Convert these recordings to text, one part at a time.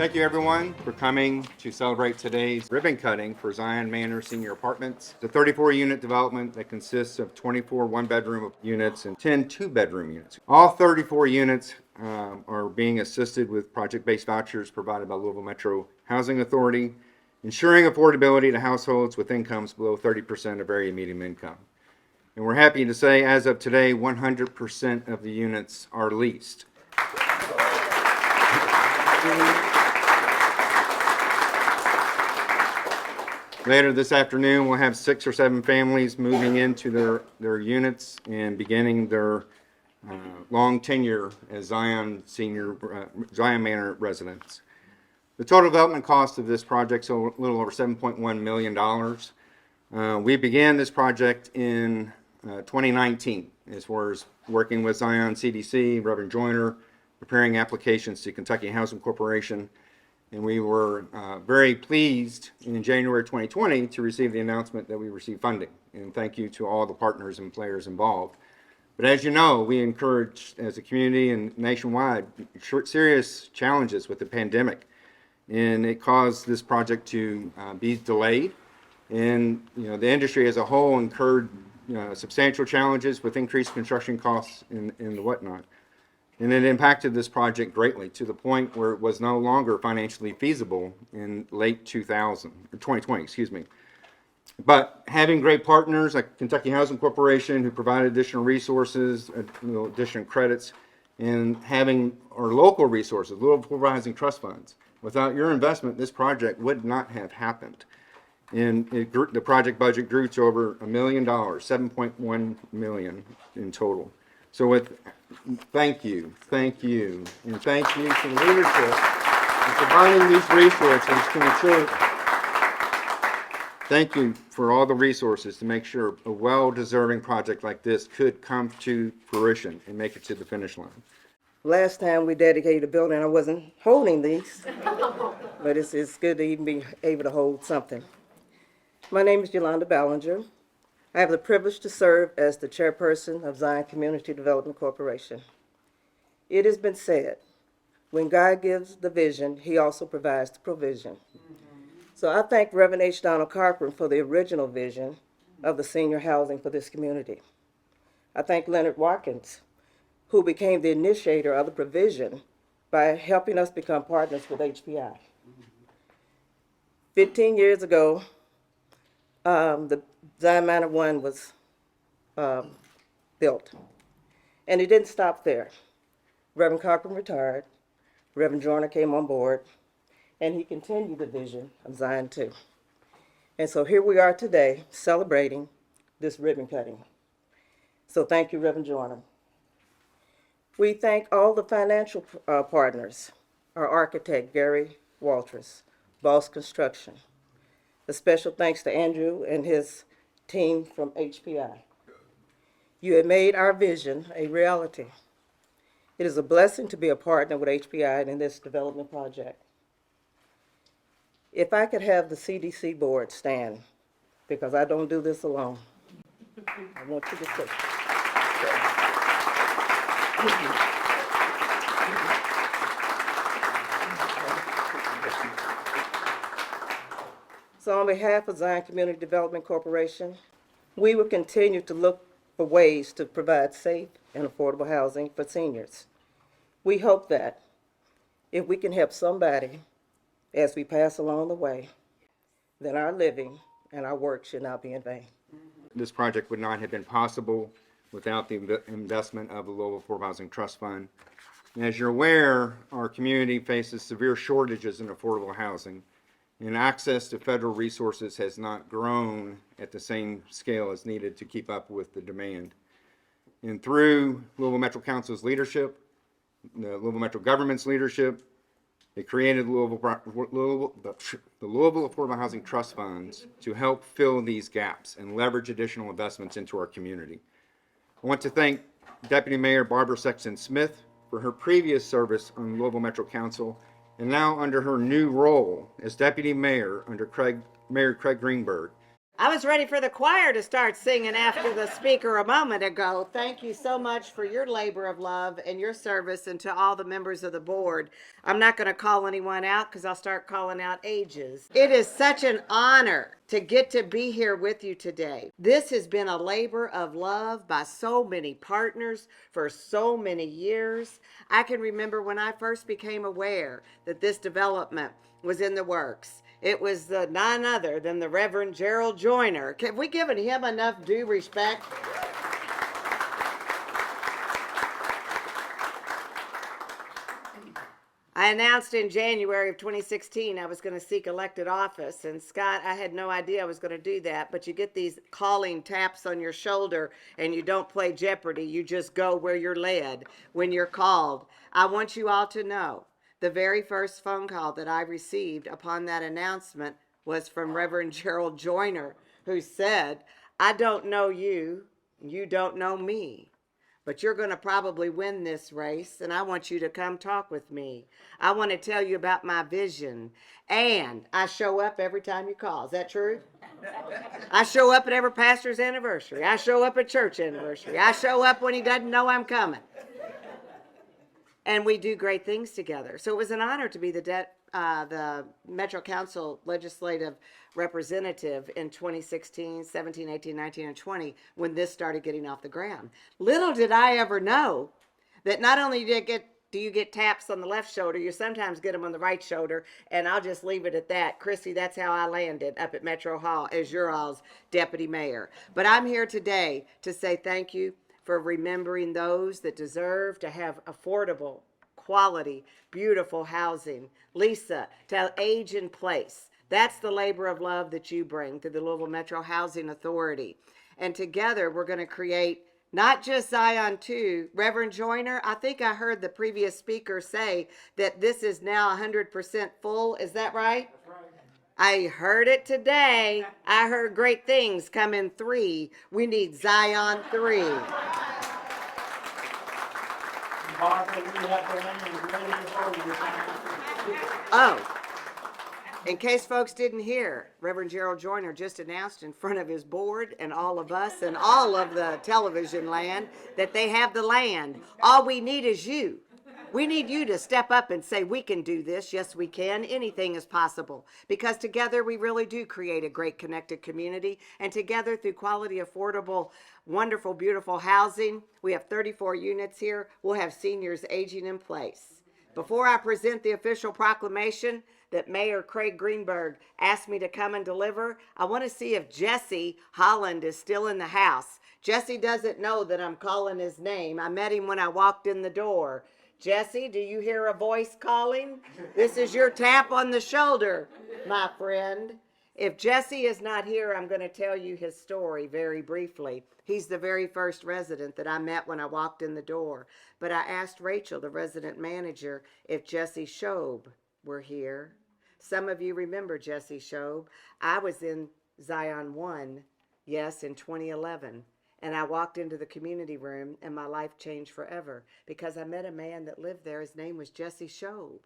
Thank you everyone for coming to celebrate today's ribbon cutting for Zion Manor Senior Apartments. It's a 34-unit development that consists of 24 one-bedroom units and 10 two-bedroom units. All 34 units are being assisted with project-based vouchers provided by Louisville Metro Housing Authority, ensuring affordability to households with incomes below 30% of area median income. And we're happy to say, as of today, 100% of the units are leased. Later this afternoon, we'll have 6 or 7 families moving into their units and beginning their long tenure as Zion Manor residents. The total development cost of this project is a little over $7.1 million. We began this project in 2019 as far as working with Zion CDC, Reverend Joyner, preparing applications to Kentucky Housing Corporation. And we were very pleased in January 2020 to receive the announcement that we received funding. And thank you to all the partners and players involved. But as you know, we encouraged as a community and nationwide serious challenges with the pandemic. And it caused this project to be delayed. And the industry as a whole incurred substantial challenges with increased construction costs and whatnot. And it impacted this project greatly to the point where it was no longer financially feasible in late 2020, excuse me. But having great partners like Kentucky Housing Corporation who provided additional resources, additional credits, and having our local resources, Louisville Housing Trust Funds, without your investment, this project would not have happened. And the project budget grew to over $1 million, $7.1 million in total. So thank you, and thank you to the leadership for providing these resources to ensure. Thank you for all the resources to make sure a well-deserving project like this could come to fruition and make it to the finish line. Last time we dedicated a building, I wasn't holding these, but it's good to even be able to hold something. My name is Yolanda Ballinger. I have the privilege to serve as the chairperson of Zion Community Development Corporation. It has been said, when God gives the vision, he also provides the provision. So I thank Reverend H. Donald Cochran for the original vision of the senior housing for this community. I thank Leonard Watkins, who became the initiator of the provision by helping us become partners with HPI. 15 years ago, the Zion Manor I was built. And it didn't stop there. Reverend Cochran retired, Reverend Joyner came on board, and he continued the vision of Zion II. And so here we are today celebrating this ribbon cutting. So thank you, Reverend Joyner. We thank all the financial partners, our architect, Gary Walters, Boss Construction. A special thanks to Andrew and his team from HPI. You have made our vision a reality. It is a blessing to be a partner with HPI in this development project. If I could have the CDC board stand, because I don't do this alone. I want you to sit. So on behalf of Zion Community Development Corporation, we will continue to look for ways to provide safe and affordable housing for seniors. We hope that if we can help somebody as we pass along the way, then our living and our work should not be in vain. This project would not have been possible without the investment of the Louisville Affordable Housing Trust Fund. And as you're aware, our community faces severe shortages in affordable housing, and access to federal resources has not grown at the same scale as needed to keep up with the demand. And through Louisville Metro Council's leadership, the Louisville Metro government's leadership, they created the Louisville Affordable Housing Trust Funds to help fill these gaps and leverage additional investments into our community. I want to thank Deputy Mayor Barbara Sexton Smith for her previous service on Louisville Metro Council, and now under her new role as Deputy Mayor under Mayor Craig Greenberg. I was ready for the choir to start singing after the speaker a moment ago. Thank you so much for your labor of love and your service, and to all the members of the board. I'm not going to call anyone out because I'll start calling out ages. It is such an honor to get to be here with you today. This has been a labor of love by so many partners for so many years. I can remember when I first became aware that this development was in the works. It was none other than the Reverend Gerald Joyner. Have we given him enough due respect? I announced in January of 2016 I was going to seek elected office. And Scott, I had no idea I was going to do that, but you get these calling taps on your shoulder and you don't play Jeopardy. You just go where you're led when you're called. I want you all to know the very first phone call that I received upon that announcement was from Reverend Gerald Joyner, who said, I don't know you, you don't know me, but you're going to probably win this race, and I want you to come talk with me. I want to tell you about my vision, and I show up every time you call. Is that true? I show up at every pastor's anniversary. I show up at church anniversary. I show up when he doesn't know I'm coming. And we do great things together. So it was an honor to be the Metro Council legislative representative in 2016, 17, 18, 19, and 20 when this started getting off the ground. Little did I ever know that not only do you get taps on the left shoulder, you sometimes get them on the right shoulder, and I'll just leave it at that. Chrissy, that's how I landed up at Metro Hall as your all's deputy mayor. But I'm here today to say thank you for remembering those that deserve to have affordable, quality, beautiful housing. Lisa, to age in place. That's the labor of love that you bring to the Louisville Metro Housing Authority. And together we're going to create not just Zion II. Reverend Joyner, I think I heard the previous speaker say that this is now 100% full. Is that right? That's right. I heard it today. I heard great things come in 3. We need Zion 3. Oh, in case folks didn't hear, Reverend Gerald Joyner just announced in front of his board and all of us and all of the television land that they have the land. All we need is you. We need you to step up and say, we can do this. Yes, we can. Anything is possible. Because together we really do create a great connected community. And together through quality, affordable, wonderful, beautiful housing, we have 34 units here. We'll have seniors aging in place. Before I present the official proclamation that Mayor Craig Greenberg asked me to come and deliver, I want to see if Jesse Holland is still in the house. Jesse doesn't know that I'm calling his name. I met him when I walked in the door. Jesse, do you hear a voice calling? This is your tap on the shoulder, my friend. If Jesse is not here, I'm going to tell you his story very briefly. He's the very first resident that I met when I walked in the door. But I asked Rachel, the resident manager, if Jesse Shobe were here. Some of you remember Jesse Shobe. I was in Zion 1, yes, in 2011. And I walked into the community room and my life changed forever because I met a man that lived there. His name was Jesse Shobe.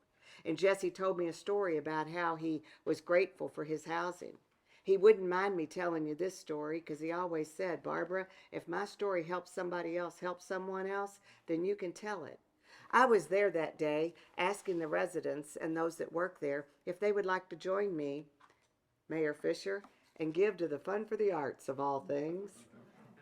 And Jesse told me a story about how he was grateful for his housing. He wouldn't mind me telling you this story because he always said, Barbara, if my story helps somebody else help someone else, then you can tell it. I was there that day asking the residents and those that work there if they would like to join me, Mayor Fisher, and give to the Fund for the Arts of all things.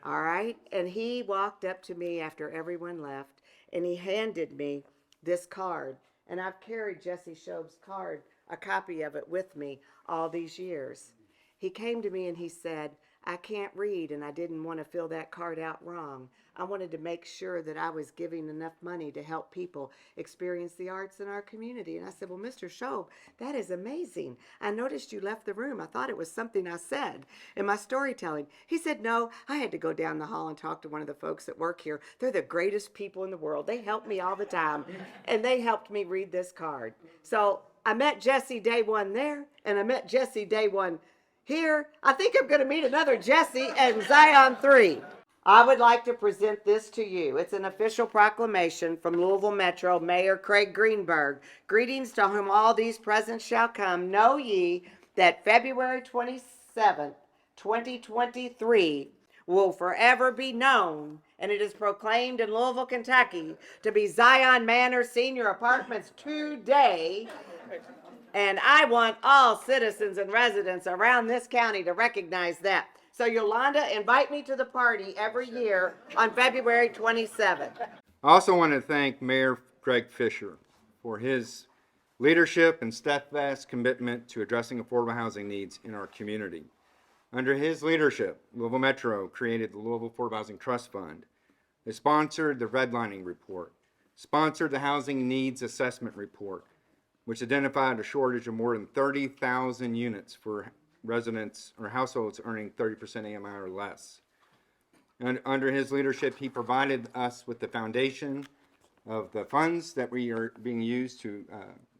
All right. And he walked up to me after everyone left and he handed me this card. And I've carried Jesse Shobe's card, a copy of it with me all these years. He came to me and he said, I can't read and I didn't want to fill that card out wrong. I wanted to make sure that I was giving enough money to help people experience the arts in our community. And I said, well, Mr. Shobe, that is amazing. I noticed you left the room. I thought it was something I said in my storytelling. He said, no, I had to go down the hall and talk to one of the folks that work here. They're the greatest people in the world. They help me all the time. And they helped me read this card. So I met Jesse day one there, and I met Jesse day one here. I think I'm going to meet another Jesse at Zion 3. I would like to present this to you. It's an official proclamation from Louisville Metro Mayor Craig Greenberg. Greetings to whom all these presents shall come. Know ye that February 27th, 2023 will forever be known, and it is proclaimed in Louisville, Kentucky, to be Zion Manor Senior Apartments today. And I want all citizens and residents around this county to recognize that. So Yolanda, invite me to the party every year on February 27th. I also want to thank Mayor Greg Fisher for his leadership and steadfast commitment to addressing affordable housing needs in our community. Under his leadership, Louisville Metro created the Louisville Affordable Housing Trust Fund. They sponsored the redlining report, sponsored the Housing Needs Assessment Report, which identified a shortage of more than 30,000 units for residents or households earning 30% AMI or less. And under his leadership, he provided us with the foundation of the funds that we are being used to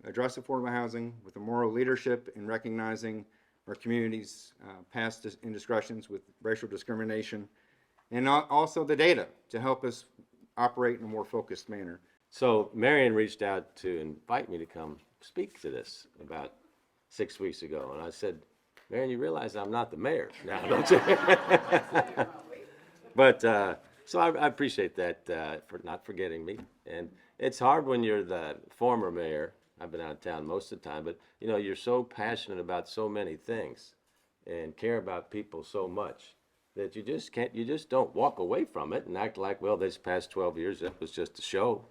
address affordable housing, with the moral leadership in recognizing our community's past indiscretions with racial discrimination, and also the data to help us operate in a more focused manner. So Marion reached out to invite me to come speak to this about 6 weeks ago, and I said, Marion, you realize I'm not the mayor now, don't you? But so I appreciate that for not forgetting me. And it's hard when you're the former mayor. I've been out of town most of the time, but you know, you're so passionate about so many things and care about people so much that you just don't walk away from it and act like, well, this past 12 years, that was just a show.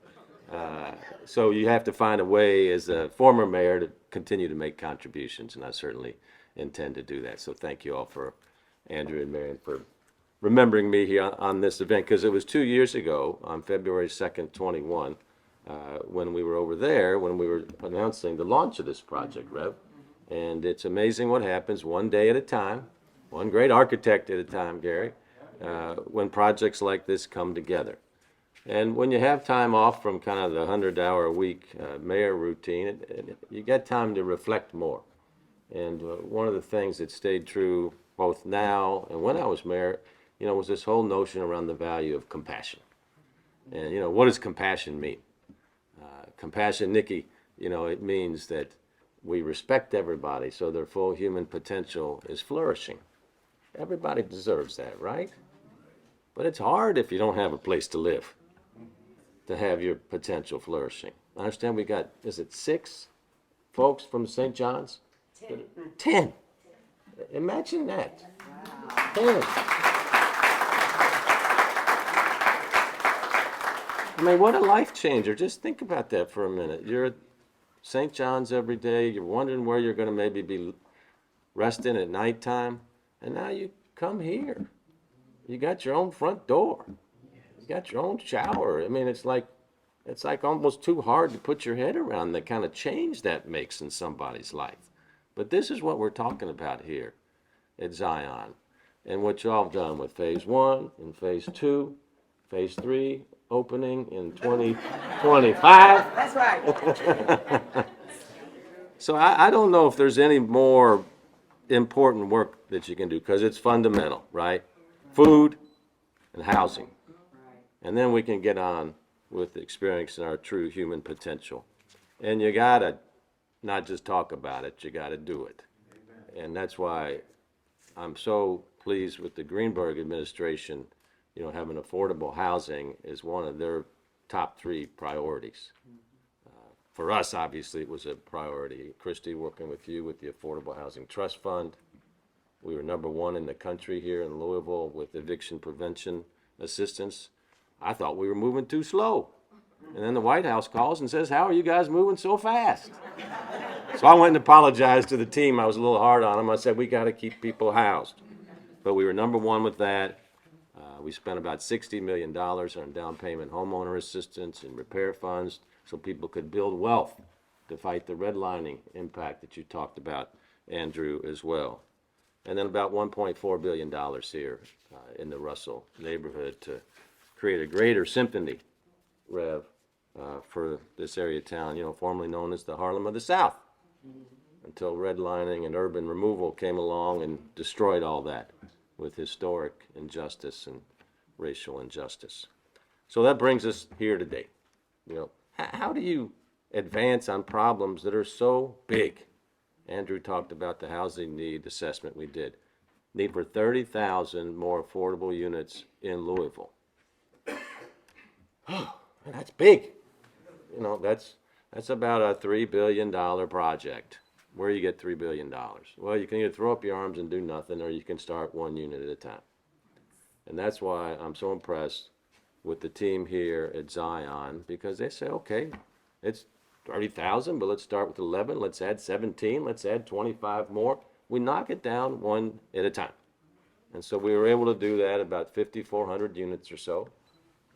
So you have to find a way as a former mayor to continue to make contributions, and I certainly intend to do that. So thank you all for, Andrew and Marion, for remembering me here on this event, because it was 2 years ago on February 2nd, 21, when we were over there, when we were announcing the launch of this project, Rev. And it's amazing what happens one day at a time, one great architect at a time, Gary, when projects like this come together. And when you have time off from kind of the 100-hour-a-week mayor routine, you get time to reflect more. And one of the things that stayed true both now and when I was mayor, you know, was this whole notion around the value of compassion. And, you know, what does compassion mean? Compassion, Nikki, you know, it means that we respect everybody so their full human potential is flourishing. Everybody deserves that, right? But it's hard if you don't have a place to live to have your potential flourishing. I understand we got, is it 6 folks from St. John's? 10. Imagine that. 10. I mean, what a life changer. Just think about that for a minute. You're at St. John's every day. You're wondering where you're going to maybe be resting at nighttime. And now you come here. You got your own front door. You got your own shower. I mean, it's like almost too hard to put your head around the kind of change that makes in somebody's life. But this is what we're talking about here at Zion, and what y'all have done with phase 1 and phase 2, phase 3 opening in 2025. That's right. So I don't know if there's any more important work that you can do, because it's fundamental, right? Food and housing. And then we can get on with experiencing our true human potential. And you gotta not just talk about it, you gotta do it. And that's why I'm so pleased with the Greenberg administration, you know, having affordable housing is one of their top 3 priorities. For us, obviously, it was a priority. Christy, working with you with the Affordable Housing Trust Fund. We were number 1 in the country here in Louisville with eviction prevention assistance. I thought we were moving too slow. And then the White House calls and says, how are you guys moving so fast? So I went and apologized to the team. I was a little hard on them. I said, we got to keep people housed. But we were number 1 with that. We spent about $60 million on down payment homeowner assistance and repair funds so people could build wealth to fight the redlining impact that you talked about, Andrew, as well. And then about $1.4 billion here in the Russell neighborhood to create a greater symphony, Rev, for this area of town, you know, formerly known as the Harlem of the South, until redlining and urban removal came along and destroyed all that with historic injustice and racial injustice. So that brings us here today. You know, how do you advance on problems that are so big? Andrew talked about the housing need assessment we did. need for 30,000 more affordable units in Louisville. That's big. You know, that's about a $3 billion project. Where do you get $3 billion? Well, you can either throw up your arms and do nothing, or you can start one unit at a time. And that's why I'm so impressed with the team here at Zion, because they say, okay, it's 30,000, but let's start with 11, let's add 17, let's add 25 more. We knock it down one at a time. And so we were able to do that, about 5,400 units or so.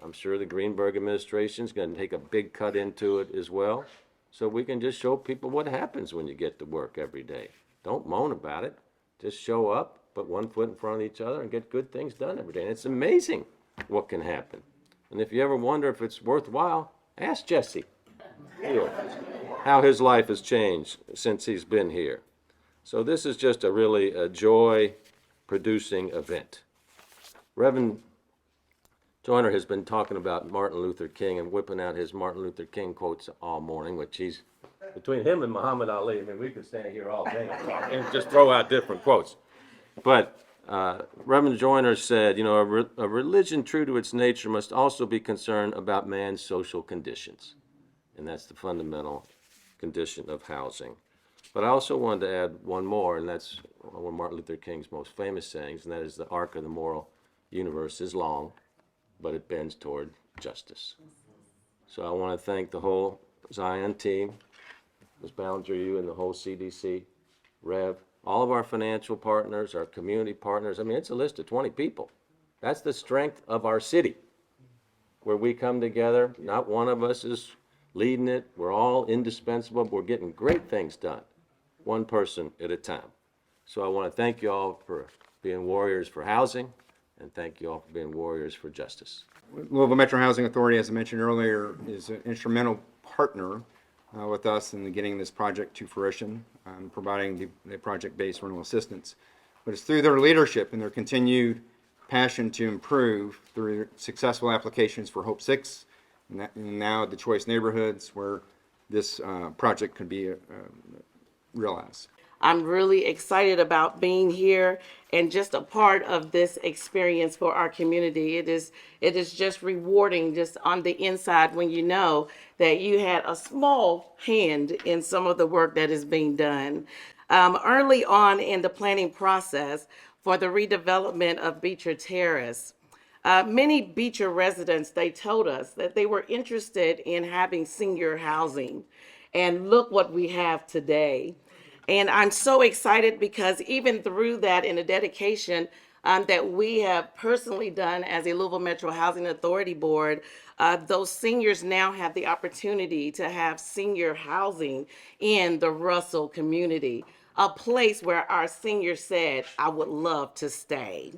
I'm sure the Greenberg administration is going to take a big cut into it as well. So we can just show people what happens when you get to work every day. Don't moan about it. Just show up, put one foot in front of each other, and get good things done every day. And it's amazing what can happen. And if you ever wonder if it's worthwhile, ask Jesse how his life has changed since he's been here. So this is just a joy-producing event. Reverend Joyner has been talking about Martin Luther King and whipping out his Martin Luther King quotes all morning, which he's, between him and Muhammad Ali, I mean, we could stand here all day and just throw out different quotes. But Reverend Joyner said, you know, a religion true to its nature must also be concerned about man's social conditions. And that's the fundamental condition of housing. But I also wanted to add one more, and that's one of Martin Luther King's most famous sayings, and that is the arc of the moral universe is long, but it bends toward justice. So I want to thank the whole Zion team, Ms. Ballinger, you and the whole CDC, Rev, all of our financial partners, our community partners. I mean, it's a list of 20 people. That's the strength of our city, where we come together. Not one of us is leading it. We're all indispensable. We're getting great things done, one person at a time. So I want to thank you all for being warriors for housing, and thank you all for being warriors for justice. Louisville Metro Housing Authority, as I mentioned earlier, is an instrumental partner with us in getting this project to fruition, providing the project-based rental assistance. But it's through their leadership and their continued passion to improve through successful applications for Hope 6 and now the Choice Neighborhoods where this project could be realized. I'm really excited about being here and just a part of this experience for our community. It is just rewarding just on the inside when you know that you had a small hand in some of the work that is being done. Early on in the planning process for the redevelopment of Beecher Terrace, many Beecher residents, they told us that they were interested in having senior housing. And look what we have today. And I'm so excited because even through that in the dedication that we have personally done as a Louisville Metro Housing Authority Board, those seniors now have the opportunity to have senior housing in the Russell community, a place where our seniors said, I would love to stay.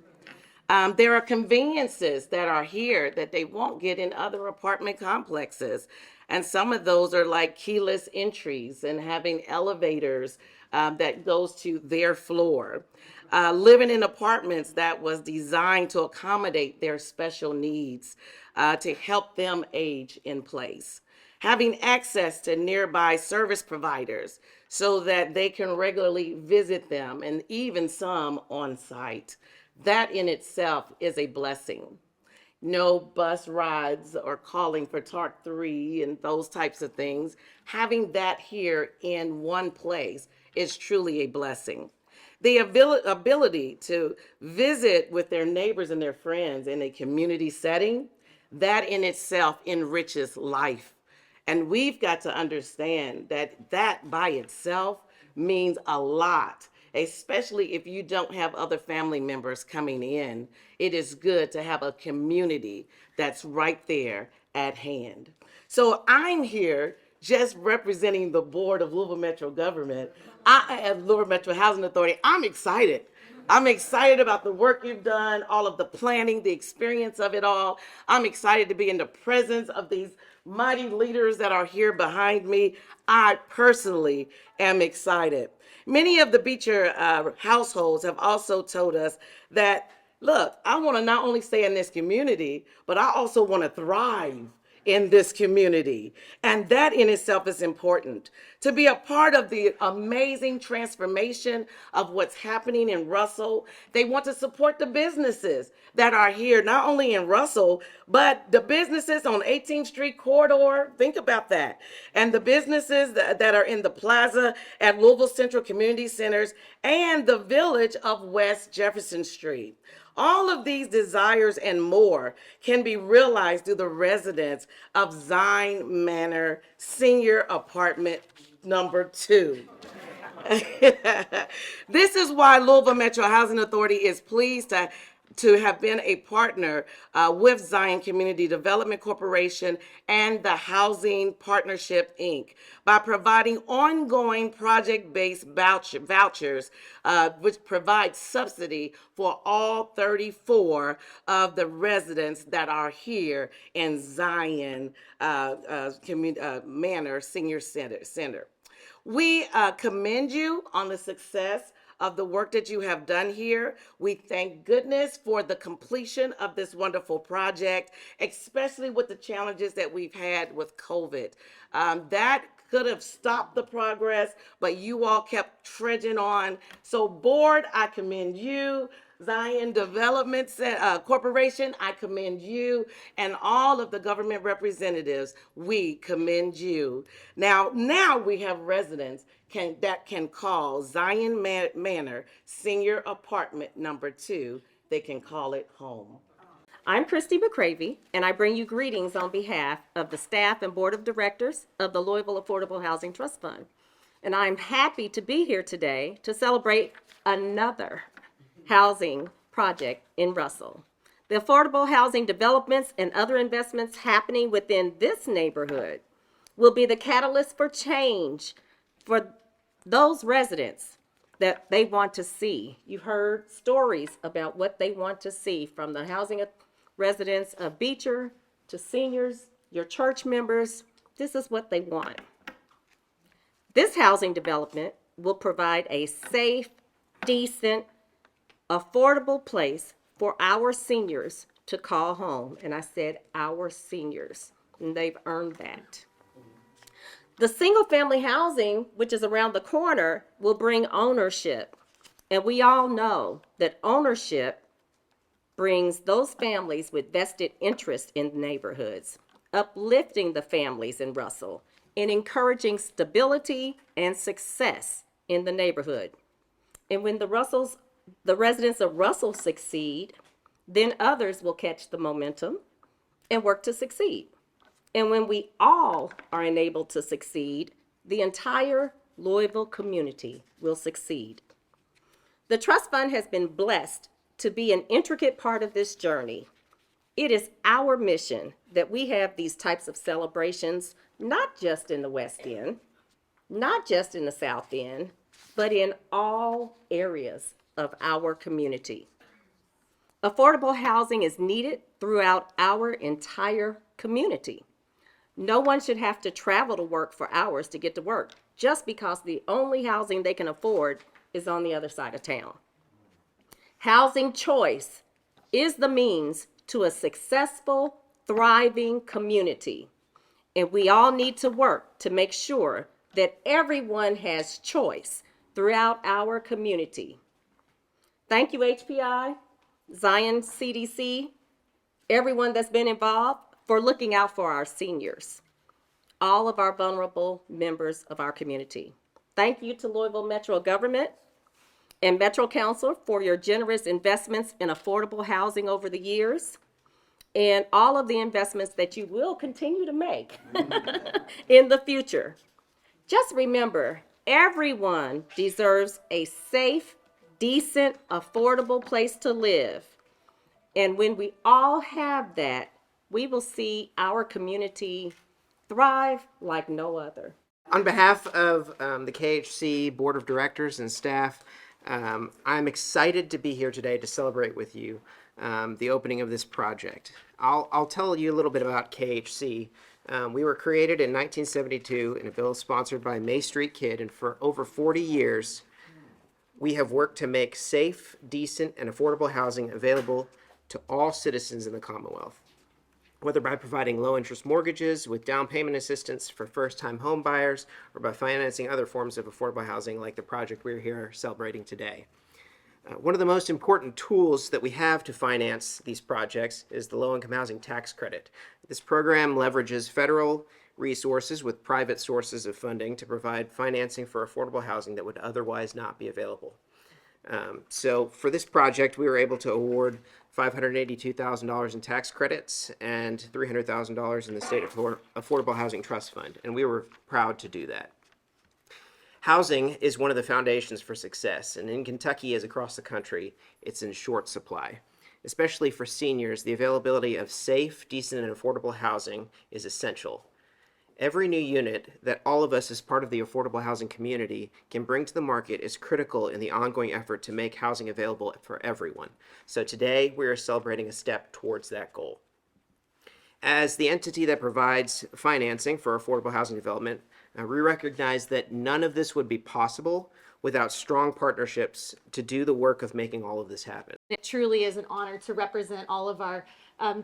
There are conveniences that are here that they won't get in other apartment complexes. And some of those are like keyless entries and having elevators that goes to their floor. Living in apartments that was designed to accommodate their special needs, to help them age in place. Having access to nearby service providers so that they can regularly visit them, and even some on site. That in itself is a blessing. No bus rides or calling for TARC 3 and those types of things. Having that here in one place is truly a blessing. The ability to visit with their neighbors and their friends in a community setting, that in itself enriches life. And we've got to understand that that by itself means a lot, especially if you don't have other family members coming in. It is good to have a community that's right there at hand. So I'm here just representing the board of Louisville Metro Government. I am Louisville Metro Housing Authority. I'm excited. I'm excited about the work you've done, all of the planning, the experience of it all. I'm excited to be in the presence of these mighty leaders that are here behind me. I personally am excited. Many of the Beecher households have also told us that, look, I want to not only stay in this community, but I also want to thrive in this community. And that in itself is important. To be a part of the amazing transformation of what's happening in Russell, they want to support the businesses that are here, not only in Russell, but the businesses on 18th Street corridor. Think about that. And the businesses that are in the plaza at Louisville Central Community Centers and the village of West Jefferson Street. All of these desires and more can be realized through the residents of Zion Manor Senior Apartment number 2. This is why Louisville Metro Housing Authority is pleased to have been a partner with Zion Community Development Corporation and the Housing Partnership, Inc. by providing ongoing project-based vouchers, which provide subsidy for all 34 of the residents that are here in Zion Manor Senior Center. We commend you on the success of the work that you have done here. We thank goodness for the completion of this wonderful project, especially with the challenges that we've had with COVID. That could have stopped the progress, but you all kept trudging on. So board, I commend you. Zion Development Corporation, I commend you, and all of the government representatives, we commend you. Now we have residents that can call Zion Manor Senior Apartment number 2. They can call it home. I'm Christy McCravey, and I bring you greetings on behalf of the staff and board of directors of the Louisville Affordable Housing Trust Fund. And I'm happy to be here today to celebrate another housing project in Russell. The affordable housing developments and other investments happening within this neighborhood will be the catalyst for change for those residents that they want to see. You heard stories about what they want to see from the housing residents of Beecher to seniors, your church members. This is what they want. This housing development will provide a safe, decent, affordable place for our seniors to call home. And I said our seniors, and they've earned that. The single-family housing, which is around the corner, will bring ownership. And we all know that ownership brings those families with vested interest in neighborhoods, uplifting the families in Russell and encouraging stability and success in the neighborhood. And when the residents of Russell succeed, then others will catch the momentum and work to succeed. And when we all are enabled to succeed, the entire Louisville community will succeed. The Trust Fund has been blessed to be an intricate part of this journey. It is our mission that we have these types of celebrations, not just in the West End, not just in the South End, but in all areas of our community. Affordable housing is needed throughout our entire community. No one should have to travel to work for hours to get to work just because the only housing they can afford is on the other side of town. Housing choice is the means to a successful, thriving community. And we all need to work to make sure that everyone has choice throughout our community. Thank you, HPI, Zion CDC, everyone that's been involved for looking out for our seniors, all of our vulnerable members of our community. Thank you to Louisville Metro Government and Metro Council for your generous investments in affordable housing over the years, and all of the investments that you will continue to make in the future. Just remember, everyone deserves a safe, decent, affordable place to live. And when we all have that, we will see our community thrive like no other. On behalf of the KHC Board of Directors and staff, I'm excited to be here today to celebrate with you the opening of this project. I'll tell you a little bit about KHC. We were created in 1972 in a bill sponsored by May Street Kid, and for over 40 years, we have worked to make safe, decent, and affordable housing available to all citizens in the Commonwealth. whether by providing low-interest mortgages with down payment assistance for first-time home buyers or by financing other forms of affordable housing like the project we're here celebrating today. One of the most important tools that we have to finance these projects is the low-income housing tax credit. This program leverages federal resources with private sources of funding to provide financing for affordable housing that would otherwise not be available. So for this project, we were able to award $582,000 in tax credits and $300,000 in the State Affordable Housing Trust Fund, and we were proud to do that. Housing is one of the foundations for success, and in Kentucky as across the country, it's in short supply. Especially for seniors, the availability of safe, decent, and affordable housing is essential. Every new unit that all of us as part of the affordable housing community can bring to the market is critical in the ongoing effort to make housing available for everyone. So today, we are celebrating a step towards that goal. As the entity that provides financing for affordable housing development, we recognize that none of this would be possible without strong partnerships to do the work of making all of this happen. It truly is an honor to represent all of our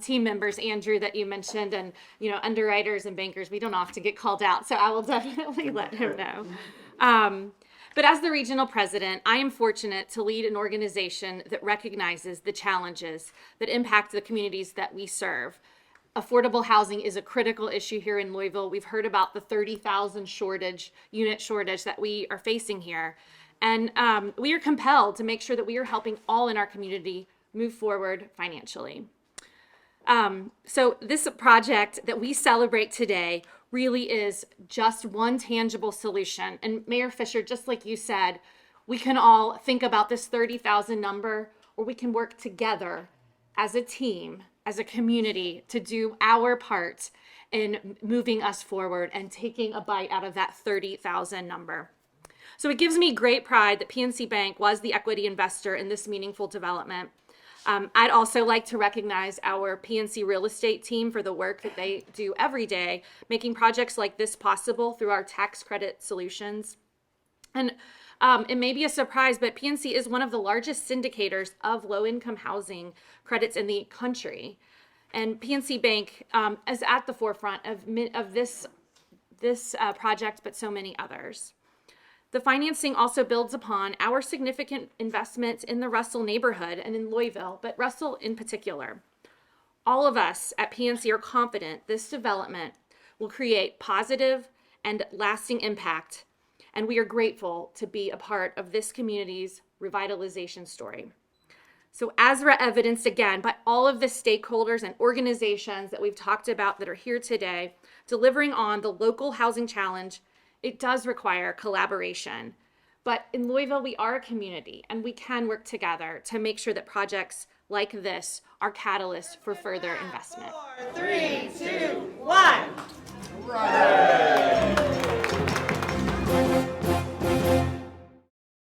team members, Andrew, that you mentioned, and underwriters and bankers. We don't often get called out, so I will definitely let him know. But as the regional president, I am fortunate to lead an organization that recognizes the challenges that impact the communities that we serve. Affordable housing is a critical issue here in Louisville. We've heard about the 30,000 unit shortage that we are facing here. And we are compelled to make sure that we are helping all in our community move forward financially. So this project that we celebrate today really is just one tangible solution. And Mayor Fisher, just like you said, we can all think about this 30,000 number, or we can work together as a team, as a community, to do our part in moving us forward and taking a bite out of that 30,000 number. So it gives me great pride that PNC Bank was the equity investor in this meaningful development. I'd also like to recognize our PNC real estate team for the work that they do every day, making projects like this possible through our tax credit solutions. And it may be a surprise, but PNC is one of the largest syndicators of low-income housing credits in the country. And PNC Bank is at the forefront of this project, but so many others. The financing also builds upon our significant investments in the Russell neighborhood and in Louisville, but Russell in particular. All of us at PNC are confident this development will create positive and lasting impact, and we are grateful to be a part of this community's revitalization story. So as evidenced again by all of the stakeholders and organizations that we've talked about that are here today, delivering on the local housing challenge, it does require collaboration. But in Louisville, we are a community, and we can work together to make sure that projects like this are catalysts for further investment. 4, 3, 2, 1.